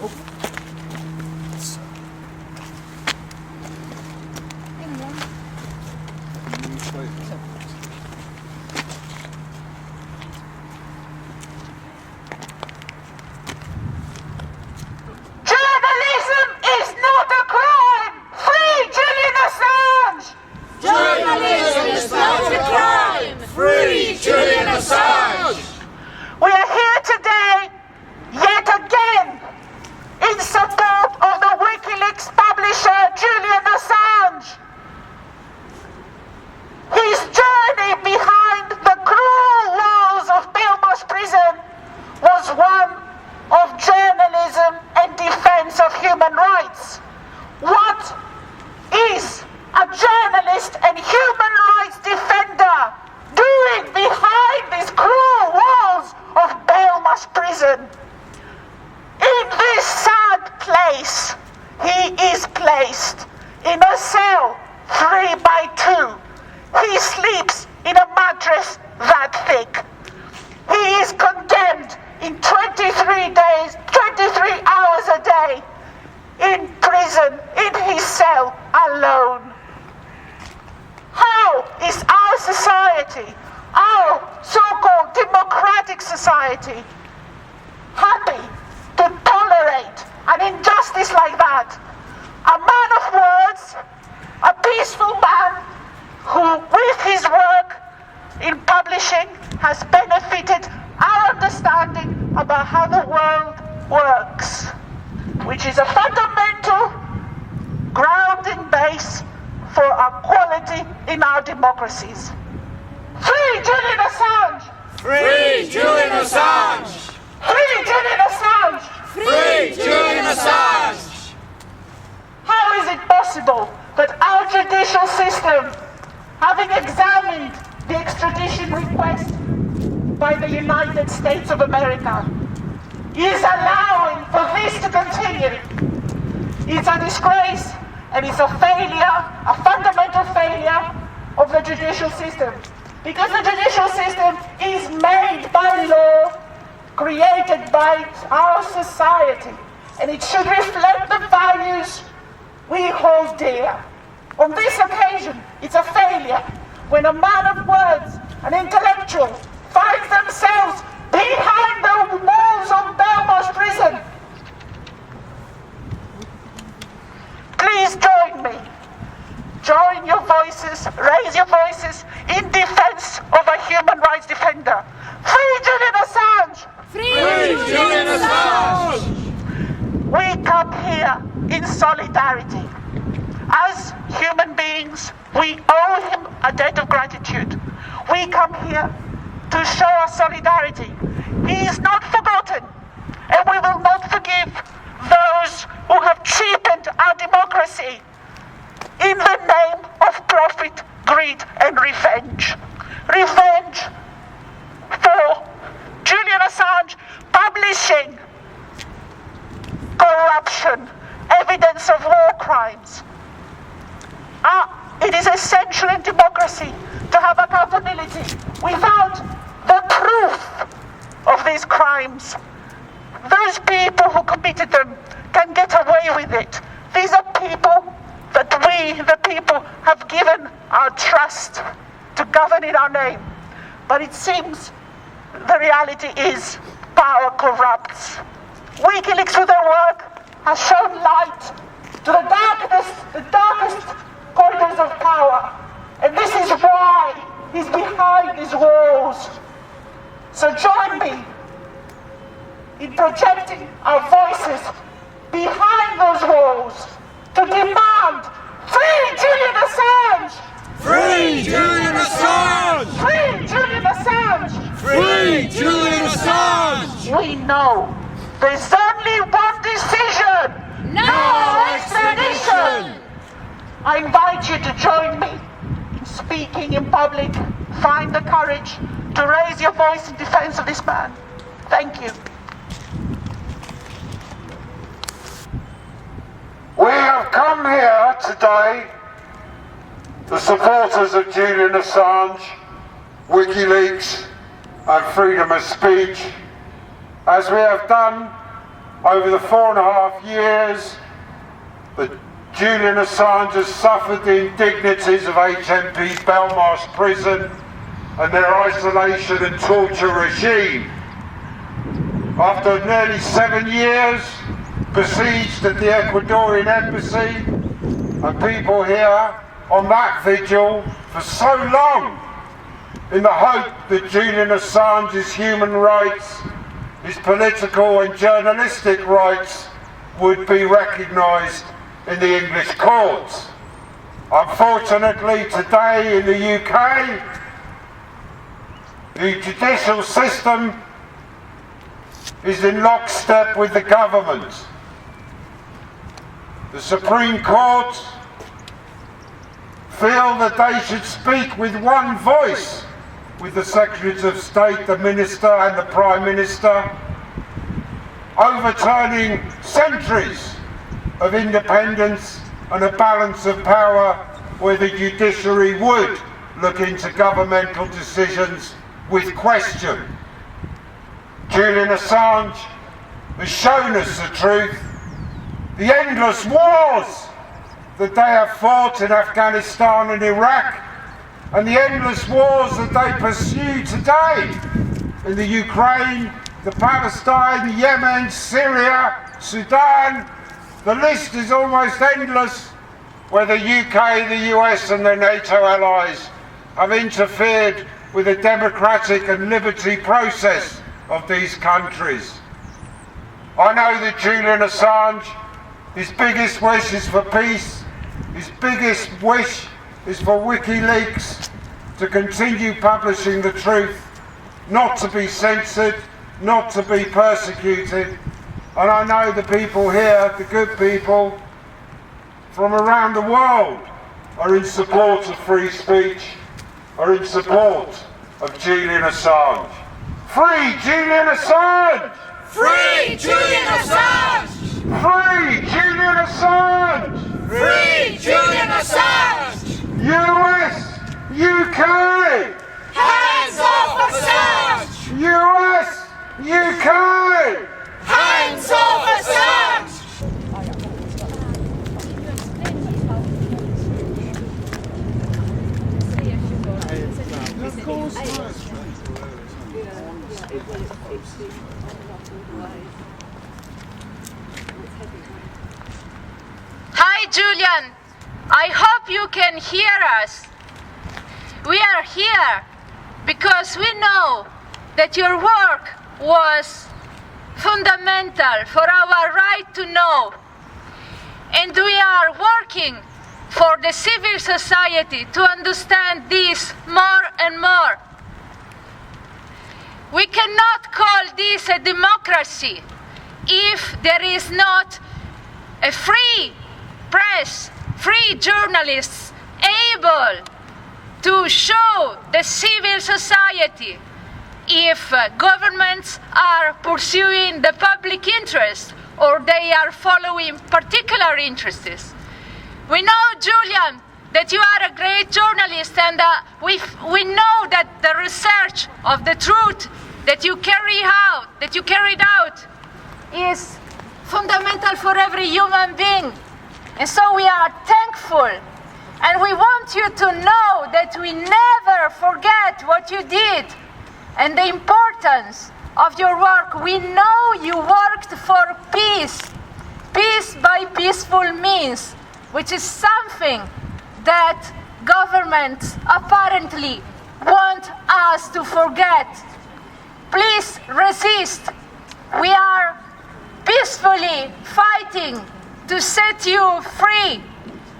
Journalism is not a crime! Free Julian Assange! Journalism is not a crime! Free Julian Assange! We are here today, yet again, in support of the Wikileaks publisher Julian Assange. His journey behind the cruel walls of Belmarsh Prison was one of journalism and defense of human rights. What is a journalist and human rights defender doing behind these cruel walls of Belmarsh Prison? In this sad place, he is placed in a cell 3 by 2. He sleeps in a mattress that thick. He is condemned in 23 hours a day, in prison, in his cell, alone. How is our society, our so-called democratic society, happy to tolerate an injustice like that? A man of words, a peaceful man who, with his work in publishing, has benefited our understanding about how the world works, which is a fundamental grounding base for our quality in our democracies. Free Julian Assange! Free Julian Assange! Free Julian Assange! Free Julian Assange! How is it possible that our judicial system, having examined the extradition request by the United States of America, is allowing for this to continue? It's a disgrace, and it's a failure, a fundamental failure of the judicial system. Because the judicial system is made by law, created by our society, and it should reflect the values we hold dear. On this occasion, it's a failure when a man of words, an intellectual, finds themselves behind the walls of Belmarsh Prison. Please join me. Join your voices, raise your voices in defense of a human rights defender. Free Julian Assange! Free Julian Assange! We come here in solidarity. As human beings, we owe him a debt of gratitude. We come here to show our solidarity. He is not forgotten, and we will not forgive those who have cheapened our democracy in the name of profit, greed, and revenge. Revenge for Julian Assange publishing corruption, evidence of war crimes. It is essential in democracy to have accountability. Without the proof of these crimes, those people who committed them can get away with it. These are people that we, the people, have given our trust to govern in our name. But it seems the reality is power corrupts. Wikileaks, through their work, has shown light to the darkest corridors of power. And this is why he's behind these walls. So join me in projecting our voices behind those walls to demand free Julian Assange! Free Julian Assange! Free Julian Assange! Free Julian Assange! We know there's only one decision. No extradition! I invite you to join me in speaking in public. Find the courage to raise your voice in defense of this man. Thank you. We have come here today, the supporters of Julian Assange, Wikileaks and freedom of speech, as we have done over the 4.5 years that Julian Assange has suffered the indignities of HMP's Belmarsh Prison and their isolation and torture regime. After nearly 7 years besieged at the Ecuadorian embassy, and people here on that vigil for so long in the hope that Julian Assange's human rights, his political and journalistic rights would be recognised in the English courts. Unfortunately, today in the UK, the judicial system is in lockstep with the government. The Supreme Court feel that they should speak with one voice with the Secretaries of State, the Minister and the Prime Minister, overturning centuries of independence and a balance of power where the judiciary would look into governmental decisions with question. Julian Assange has shown us the truth. The endless wars that they have fought in Afghanistan and Iraq, and the endless wars that they pursue today in the Ukraine, the Palestine, Yemen, Syria, Sudan. The list is almost endless, where the UK, the US and their NATO allies have interfered with the democratic and liberty process of these countries. I know that Julian Assange, his biggest wish is for peace. His biggest wish is for Wikileaks to continue publishing the truth, not to be censored, not to be persecuted. And I know the people here, the good people from around the world, are in support of free speech, are in support of Julian Assange. Free Julian Assange! Free Julian Assange! Free Julian Assange! Free Julian Assange! US! UK! Hands off Assange! US! UK! Hands off Assange! Hi Julian, I hope you can hear us. We are here because we know that your work was fundamental for our right to know, and we are working for the civil society to understand this more and more. We cannot call this a democracy if there is not a free press, free journalists able to show the civil society if governments are pursuing the public interest or they are following particular interests. We know, Julian, that you are a great journalist, and we know that the research of the truth that you carried out is fundamental for every human being. And so we are thankful, and we want you to know that we never forget what you did and the importance of your work. We know you worked for peace, peace by peaceful means, which is something that governments apparently want us to forget. Please resist. We are peacefully fighting to set you free,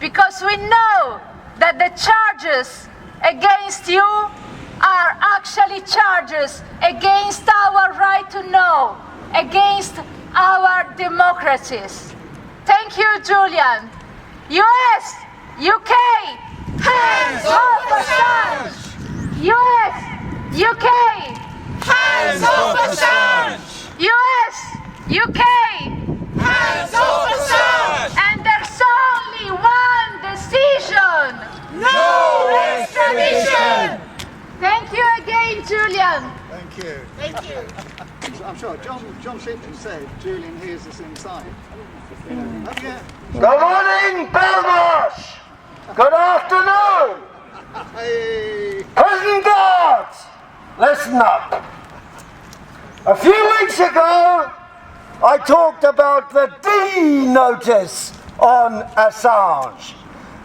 because we know that the charges against you are actually charges against our right to know, against our democracies. Thank you, Julian. US, UK, hands off Assange! US, UK, Hands off Assange! US, UK, Hands off Assange! and there's only one decision. No extradition! Thank you again, Julian. Thank you. Thank you. I'm sure. John Shipton said Julian hears us inside. Oh, yeah. Good morning, Belmarsh! Good afternoon! Hey. Prison guards, listen up. A few weeks ago, I talked about the D notice on Assange,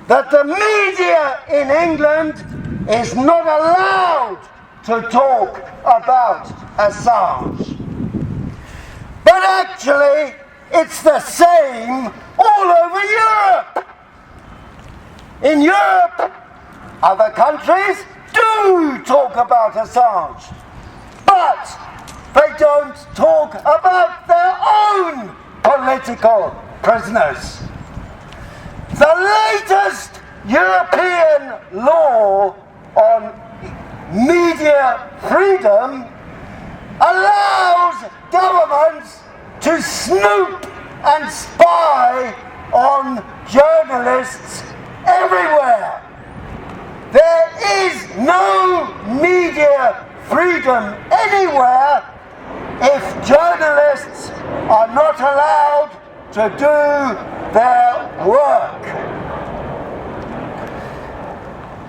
that the media in England is not allowed to talk about Assange. But actually, it's the same all over Europe. In Europe, other countries do talk about Assange, but they don't talk about their own political prisoners. The latest European law on media freedom allows governments to snoop and spy on journalists everywhere. There is no media freedom anywhere if journalists are not allowed to do their work.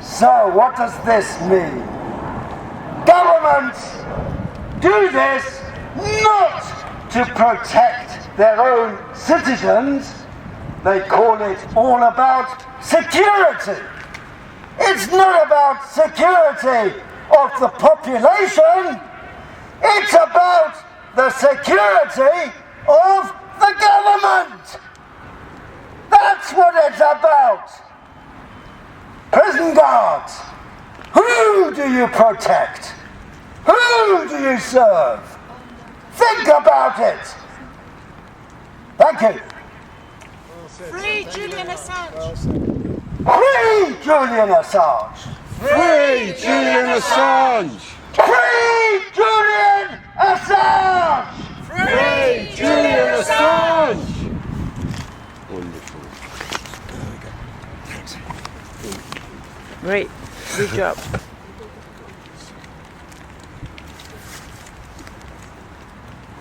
So what does this mean? Governments do this not to protect their own citizens. They call it all about security. It's not about security of the population. It's about the security of the government. That's what it's about. Prison guards, who do you protect? Who do you serve? Think about it. Thank you. Free Julian Assange! Free Julian Assange! Free Julian Assange! Free Julian Assange! Free Julian Assange! Wonderful. Great. Good job.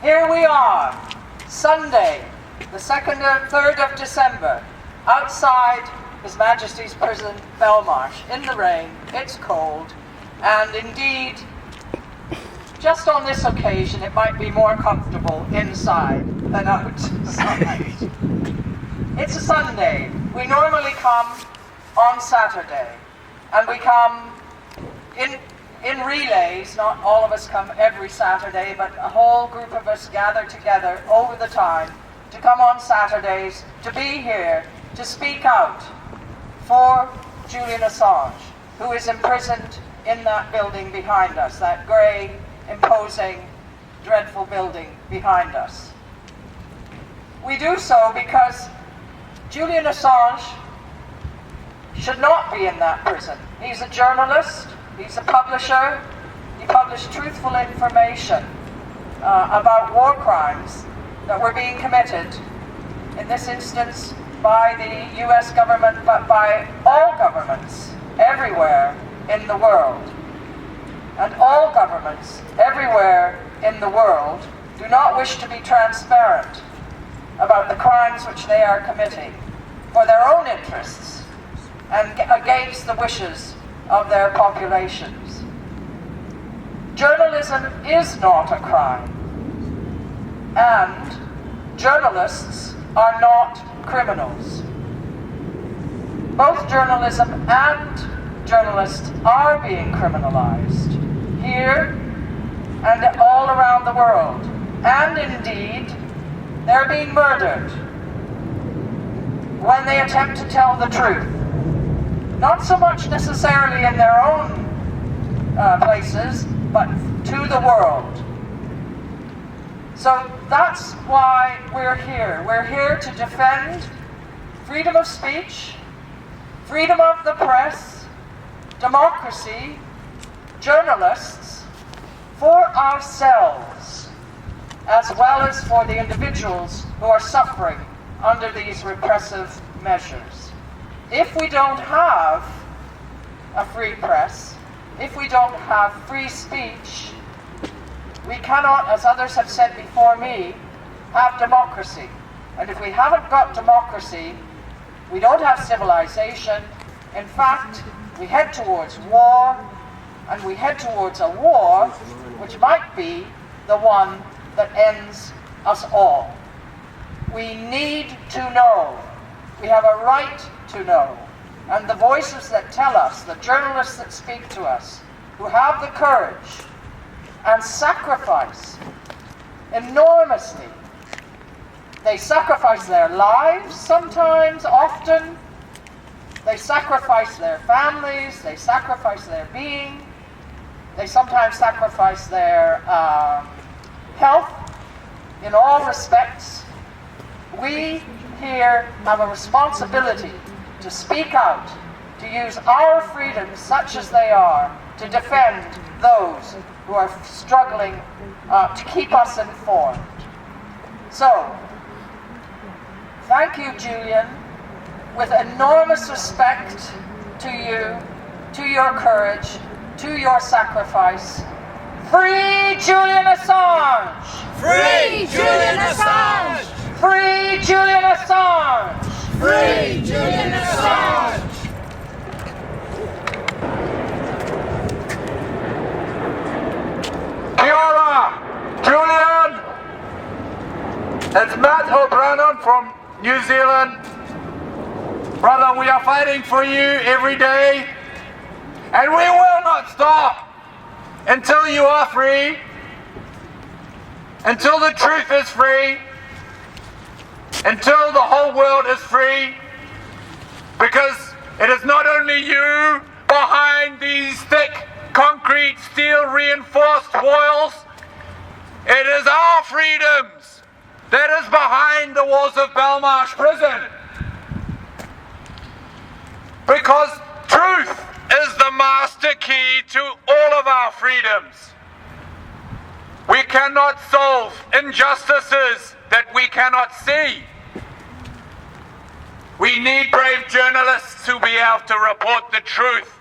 Here we are, Sunday, the 2nd and 3rd of December, outside His Majesty's Prison, Belmarsh, in the rain, it's cold, and indeed, just on this occasion, it might be more comfortable inside than outside. It's a Sunday. We normally come on Saturday, and we come in relays. Not all of us come every Saturday, but a whole group of us gather together over the time to come on Saturdays, to be here, to speak out for Julian Assange, who is imprisoned in that building behind us, that grey, imposing, dreadful building behind us. We do so because Julian Assange should not be in that prison. He's a journalist, he's a publisher, he published truthful information about war crimes that were being committed, in this instance by the US government, but by all governments everywhere in the world. And all governments everywhere in the world do not wish to be transparent about the crimes which they are committing for their own interests and against the wishes of their populations. Journalism is not a crime, and journalists are not criminals. Both journalism and journalists are being criminalized here and all around the world, and indeed they're being murdered when they attempt to tell the truth. Not so much necessarily in their own places, but to the world. So that's why we're here. We're here to defend freedom of speech, freedom of the press, democracy, journalists, for ourselves, as well as for the individuals who are suffering under these repressive measures. If we don't have a free press, if we don't have free speech, we cannot, as others have said before me, have democracy. And if we haven't got democracy, we don't have civilization. In fact, we head towards war, and we head towards a war which might be the one that ends us all. We need to know. We have a right to know. And the voices that tell us, the journalists that speak to us, who have the courage and sacrifice enormously. They sacrifice their lives sometimes, often. They sacrifice their families, they sacrifice their being. They sometimes sacrifice their health in all respects. We here have a responsibility to speak out, to use our freedoms, such as they are, to defend those who are struggling to keep us informed. So, thank you, Julian, with enormous respect to you, to your courage, to your sacrifice. Free Julian Assange! Free Julian Assange! Free Julian Assange! Free Julian Assange! Kia ora, Julian! It's Matt O'Brien from New Zealand. Brother, we are fighting for you every day, and we will not stop until you are free, until the truth is free, until the whole world is free, because it is not only you behind these thick concrete steel reinforced walls, it is our freedoms that is behind the walls of Belmarsh Prison. Because truth is the master key to all of our freedoms. We cannot solve injustices that we cannot see. We need brave journalists to be able to report the truth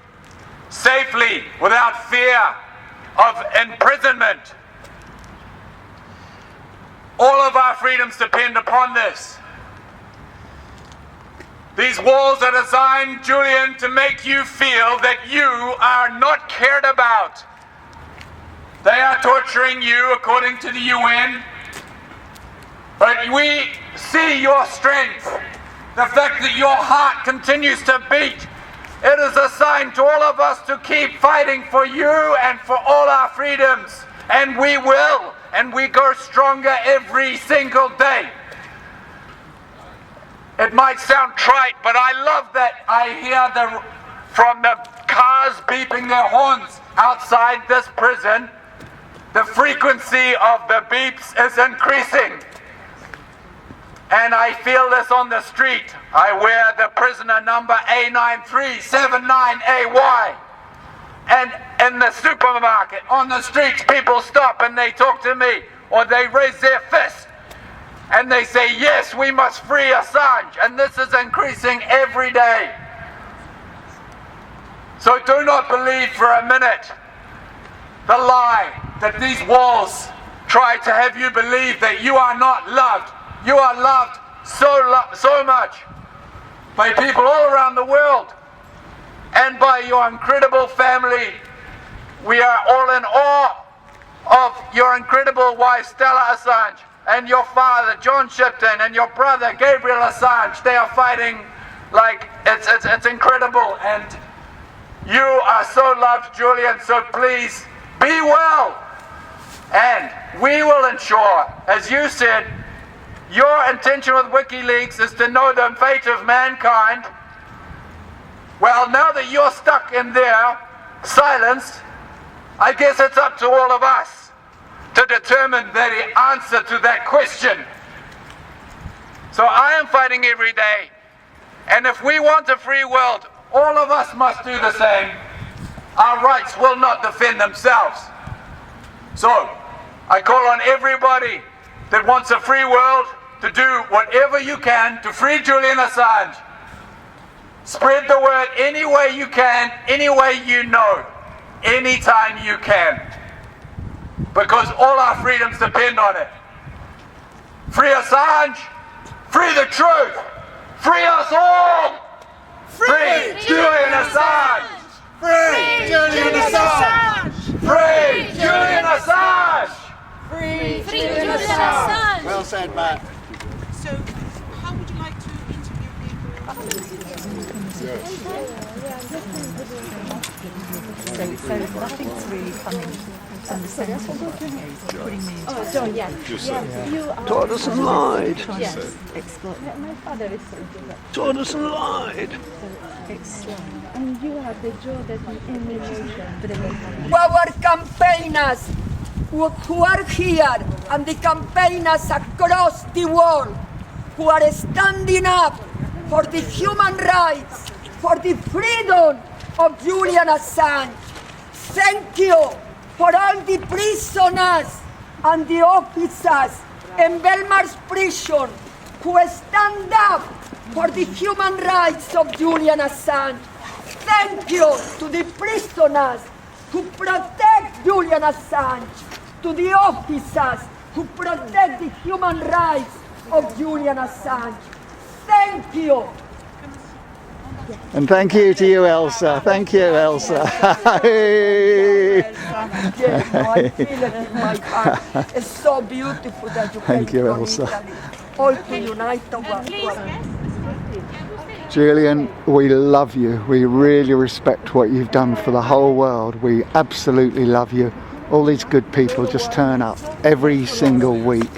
safely, without fear of imprisonment. All of our freedoms depend upon this. These walls are designed, Julian, to make you feel that you are not cared about. They are torturing you according to the UN. But we see your strength, the fact that your heart continues to beat. It is a sign to all of us to keep fighting for you and for all our freedoms. And we will, and we go stronger every single day. It might sound trite, but I love that I hear from the cars beeping their horns outside this prison. The frequency of the beeps is increasing. And I feel this on the street. I wear the prisoner number A9379AY. And in the supermarket, on the streets, people stop and they talk to me, or they raise their fist. And they say, yes, we must free Assange. And this is increasing every day. So do not believe for a minute the lie that these walls try to have you believe that you are not loved. You are loved so much by people all around the world and by your incredible family. We are all in awe of your incredible wife, Stella Assange, and your father, John Shipton, and your brother, Gabriel Assange. They are fighting like it's incredible. And you are so loved, Julian, so please be well. And we will ensure, as you said, your intention with Wikileaks is to know the fate of mankind. Well, now that you're stuck in there, silenced, I guess it's up to all of us to determine the answer to that question. So I am fighting every day. And if we want a free world, all of us must do the same. Our rights will not defend themselves. So I call on everybody that wants a free world to do whatever you can to free Julian Assange. Spread the word any way you can, any way you know, anytime you can. because all our freedoms depend on it. Free Assange, free the truth, free us all! Free Julian Assange! Free Julian Assange! Free Julian Assange! Free Julian Assange! Well said, Matt. So, how would you like to interview So nothing's really coming from the centre. Putting me into Torderson lied. Yes. My father is Torderson lied. and you have the joy that Our campaigners who are here and the campaigners across the world who are standing up for the human rights, for the freedom of Julian Assange. Thank you for all the prisoners and the officers in Belmarsh Prison who stand up for the human rights of Julian Assange. Thank you to the prisoners who protect Julian Assange, to the officers who protect the human rights of Julian Assange. Thank you. And thank you to you, Elsa. Thank you, Elsa. Yes, I feel it in my heart. It's so beautiful that you Thank came you, from Elsa. Italy. All to unite our Julian, we love you. We really respect what you've done for the whole world. We absolutely love you. All these good people just turn up every single week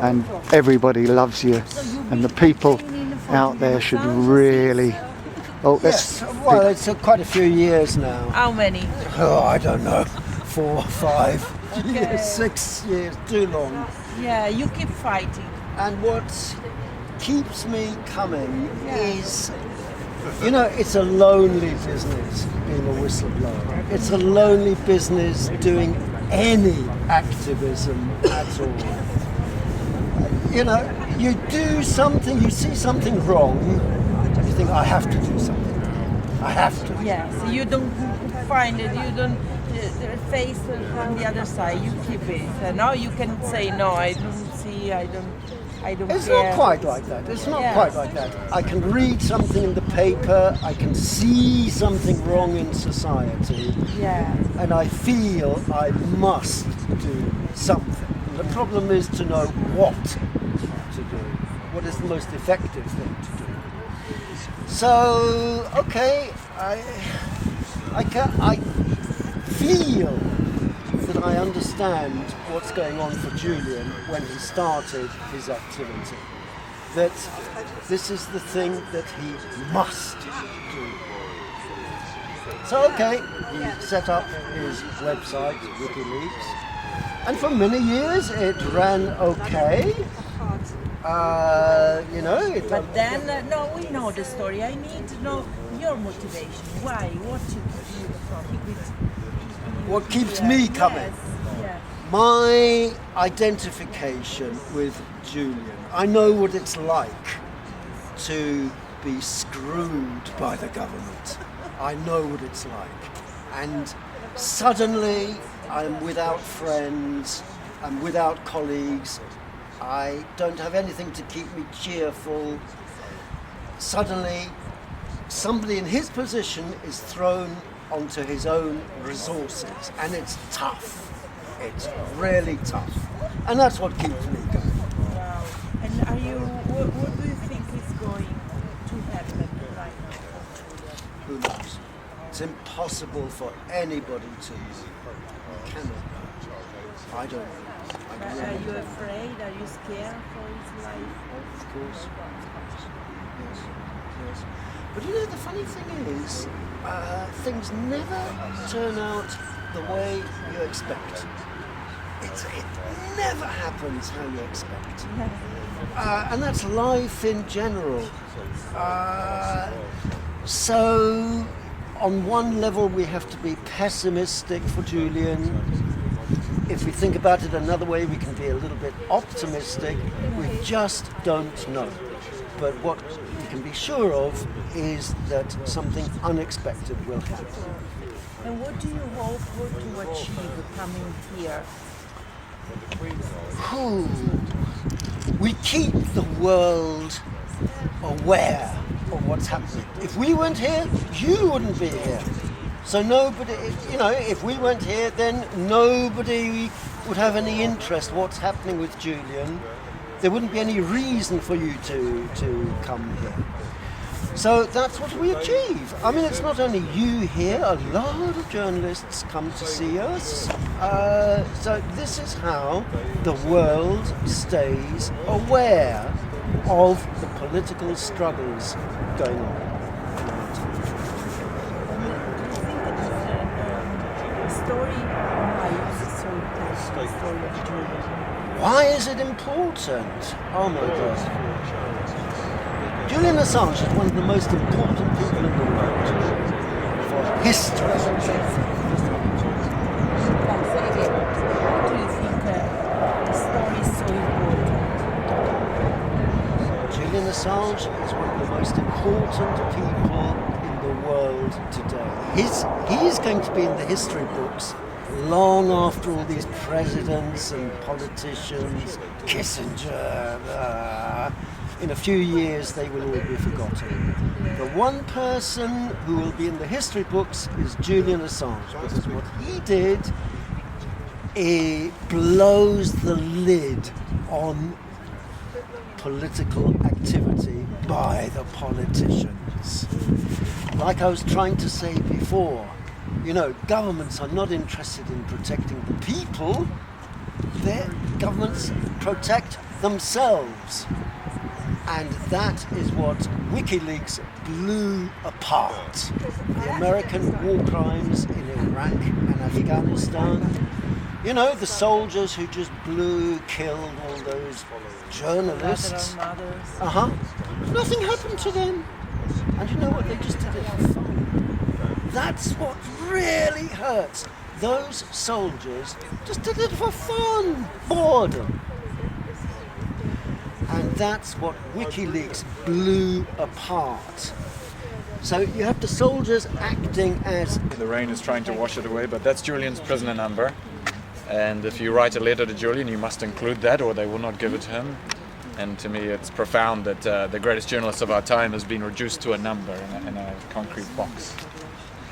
and everybody loves you. And the people out there should really... Oh, yes, well, it's quite a few years now. How many? Oh, I don't know. 4 or 5 years, 6 years, too long. Yeah, you keep fighting. And what keeps me coming is, you know, it's a lonely business being a whistleblower. It's a lonely business doing any activism at all. You know, you do something, you see something wrong, you think, I have to do something. I have to. Yes, you don't find it, you don't face from the other side, you keep it. Now you can say, no, I don't see, I don't It's care. not quite like that. It's not quite like that. I can read something in the paper, I can see something wrong in society, and I feel I must do something. And the problem is to know what to do. What is the most effective thing to do? So, okay, I feel that I understand what's going on for Julian when he started his activity. That this is the thing that he must do. So okay, he set up his website, Wikileaks, and for many years it ran okay. You know, but then, no, we know the story. I need to know your motivation. Why? What keeps me coming? Yes. My identification with Julian. I know what it's like to be screwed by the government. I know what it's like. And suddenly I'm without friends, I'm without colleagues, I don't have anything to keep me cheerful. Suddenly somebody in his position is thrown onto his own resources, and it's tough. It's really tough, and that's what keeps me going. Wow. And are you? What do you think is going to happen right now? Who knows? It's impossible for anybody to know. Cannot know. I don't know. Are you afraid? Are you scared for his life? Of course. Yes. Yes. But you know, the funny thing is, things never turn out the way you expect. It never happens how you expect. And that's life in general. So, on one level, we have to be pessimistic for Julian. If we think about it another way, we can be a little bit optimistic. We just don't know. But what we can be sure of is that something unexpected will happen. And what do you hope to achieve coming here We keep the world aware of what's happening. If we weren't here, you wouldn't be here. So nobody, if we weren't here, then nobody would have any interest in what's happening with Julian. There wouldn't be any reason for you to come here. So that's what we achieve. I mean, it's not only you here, a lot of journalists come to see us. So this is how the world stays aware of the political struggles going on. Why is it important? Oh my God. Julian Assange is one of the most important people in the world for history. Why do you think the story is so important? Julian Assange is one of the most important people in the world today. He's going to be in the history books long after all these presidents and politicians, Kissinger, in a few years they will all be forgotten. The one person who will be in the history books is Julian Assange, because what he did, he blows the lid on political activity by the politicians. Like I was trying to say before, governments are not interested in protecting the people. Their governments protect themselves. And that is what Wikileaks blew apart. The American war crimes in Iraq and Afghanistan. The soldiers who just killed all those journalists. Nothing happened to them. And you know what? They just did it for fun. That's what really hurts. Those soldiers just did it for fun, boredom. And that's what Wikileaks blew apart. So you have the soldiers acting as... The rain is trying to wash it away, but that's Julian's prisoner number. And if you write a letter to Julian, you must include that or they will not give it to him. And to me, it's profound that the greatest journalist of our time has been reduced to a number in a concrete box.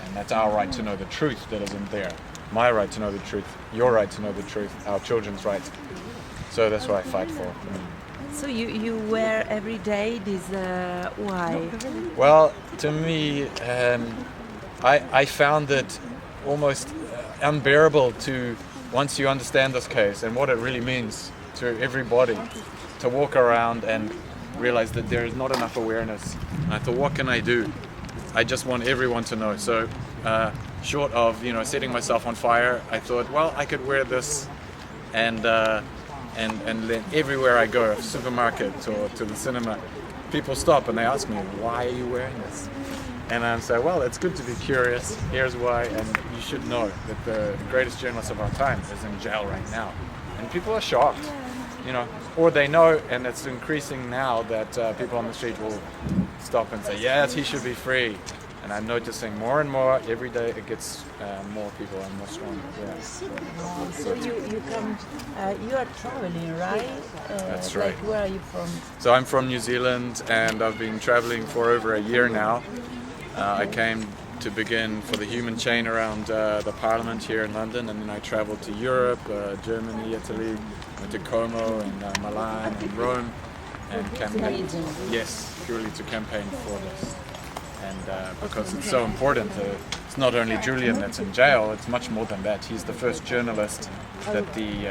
And that's our right to know the truth that isn't there. My right to know the truth, your right to know the truth, our children's right. So that's what I fight for. So you wear every day this, why? Well, to me, I found it almost unbearable to, once you understand this case and what it really means to everybody, to walk around and realize that there is not enough awareness. And I thought, what can I do? I just want everyone to know. So short of setting myself on fire, I thought, well, I could wear this and then everywhere I go, supermarket or to the cinema, people stop and they ask me, why are you wearing this? And I say, well, it's good to be curious. Here's why, and you should know that the greatest journalist of our time is in jail right now. And people are shocked, or they know, and it's increasing now that people on the street will stop and say, yes, he should be free. And I'm noticing more and more every day it gets more people and more strong. Yeah. So you come, you are traveling, right? That's right. Where are you from? So I'm from New Zealand and I've been traveling for over a year now. I came to begin for the human chain around the Parliament here in London, and then I traveled to Europe, Germany, Italy, went to Como and Milan and Rome, and campaigned. Yes, purely to campaign for this. And because it's so important, it's not only Julian that's in jail, it's much more than that. He's the first journalist that the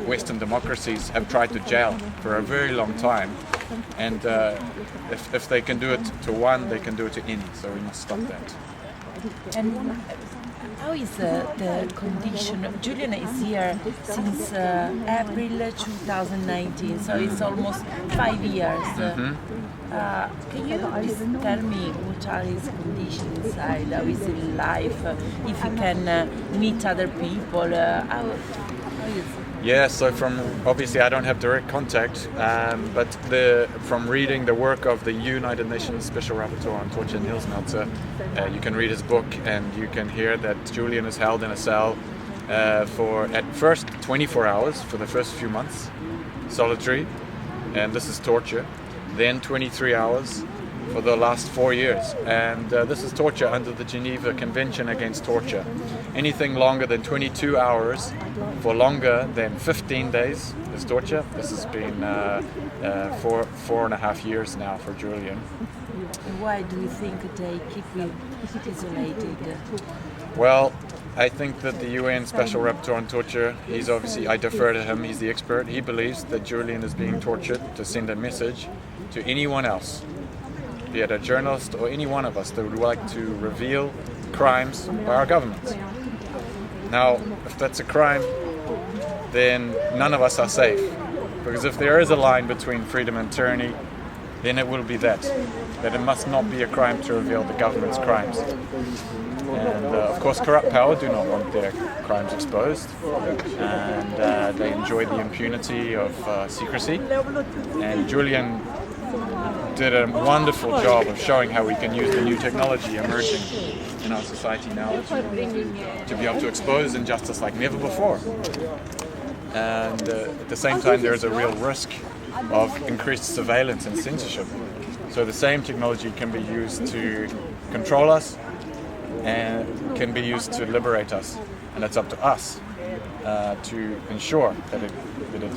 Western democracies have tried to jail for a very long time. And if they can do it to one, they can do it to any, so we must stop that. And how is the condition? Julian is here since April 2019, so it's almost 5 years. Can you please tell me what are his conditions inside? How is his life? If he can meet other people? How is it? Yeah, so obviously I don't have direct contact, but from reading the work of the United Nations Special Rapporteur on Torture, Niels Meltzer, you can read his book and you can hear that Julian is held in a cell for at first 24 hours for the first few months, solitary, and this is torture. Then 23 hours for the last 4 years, and this is torture under the Geneva Convention Against Torture. Anything longer than 22 hours for longer than 15 days is torture. This has been 4.5 years now for Julian. Why do you think they keep you isolated? Well, I think that the UN Special Rapporteur on Torture, he's obviously, I defer to him, he's the expert. He believes that Julian is being tortured to send a message to anyone else, be it a journalist or any one of us that would like to reveal crimes by our governments. Now, if that's a crime, then none of us are safe. Because if there is a line between freedom and tyranny, then it will be that it must not be a crime to reveal the government's crimes. And of course, corrupt power do not want their crimes exposed, and they enjoy the impunity of secrecy. And Julian did a wonderful job of showing how we can use the new technology emerging in our society now to be able to expose injustice like never before. And at the same time, there is a real risk of increased surveillance and censorship. So the same technology can be used to control us and can be used to liberate us. And it's up to us to ensure that it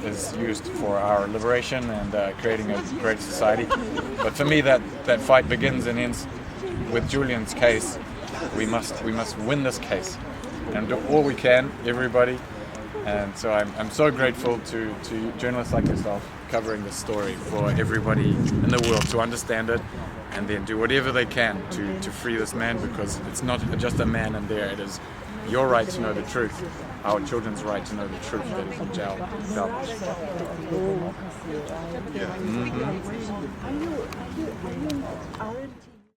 is used for our liberation and creating a great society. But for me, that fight begins and ends with Julian's case. We must win this case and do all we can, everybody. And so I'm so grateful to journalists like yourself covering this story for everybody in the world to understand it and then do whatever they can to free this man, because it's not just a man in there, it is your right to know the truth, our children's right to know the truth that is in jail. Yeah. Mm-hmm.